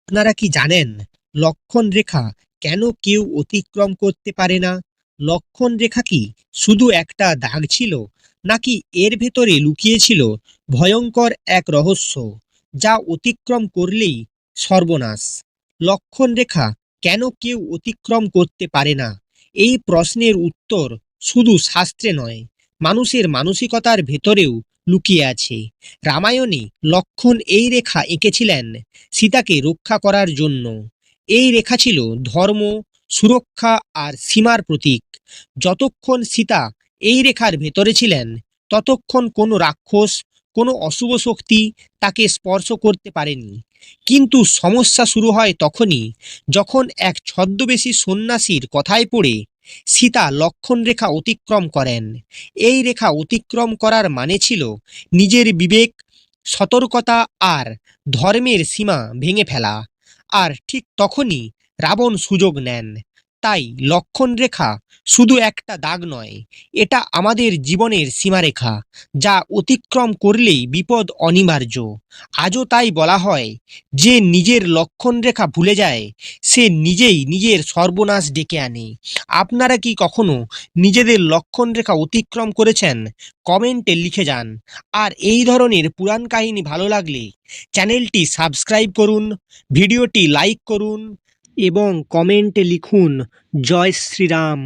আপনারা কি জানেন লক্ষণ রেখা কেন কেউ অতিক্রম করতে পারে না? লক্ষণ রেখা কি শুধু একটা দাগ ছিল, নাকি এর ভেতরে লুকিয়ে ছিল ভয়ঙ্কর এক রহস্য যা অতিক্রম করলেই সর্বনাশ? লক্ষণ রেখা কেন কেউ অতিক্রম করতে পারে না? এই প্রশ্নের উত্তর শুধু শাস্ত্রে নয়, মানুষের মানসিকতার ভেতরেও লুকিয়ে আছে। রামায়ণে লক্ষণ এই রেখা এঁকেছিলেন সীতাকে রক্ষা করার জন্য। এই রেখা ছিল ধর্ম, সুরক্ষা আর সীমার প্রতীক। যতক্ষণ সীতা এই রেখার ভেতরে ছিলেন, ততক্ষণ কোনো রাক্ষস, কোনো অশুভ শক্তি তাকে স্পর্শ করতে পারেনি। কিন্তু সমস্যা শুরু হয় তখনই, যখন এক ছদ্মবেশী সন্ন্যাসীর কথায় পড়ে সীতা লক্ষণ রেখা অতিক্রম করেন। এই রেখা অতিক্রম করার মানে ছিল নিজের বিবেক, সতর্কতা আর ধর্মের সীমা ভেঙে ফেলা। আর ঠিক তখনই রাবণ সুযোগ নেন। তাই লক্ষণ রেখা শুধু একটা দাগ নয়, এটা আমাদের জীবনের সীমারেখা, যা অতিক্রম করলেই বিপদ অনিবার্য। আজও তাই বলা হয়, যে নিজের লক্ষণ রেখা ভুলে যায়, সে নিজেই নিজের সর্বনাশ ডেকে আনে। আপনারা কি কখনো নিজেদের লক্ষণ রেখা অতিক্রম করেছেন? কমেন্টে লিখে যান। আর এই ধরনের পুরাণ কাহিনী ভালো লাগলে চ্যানেলটি সাবস্ক্রাইব করুন, ভিডিওটি লাইক করুন এবং কমেন্টে লিখুন জয় শ্রীরাম।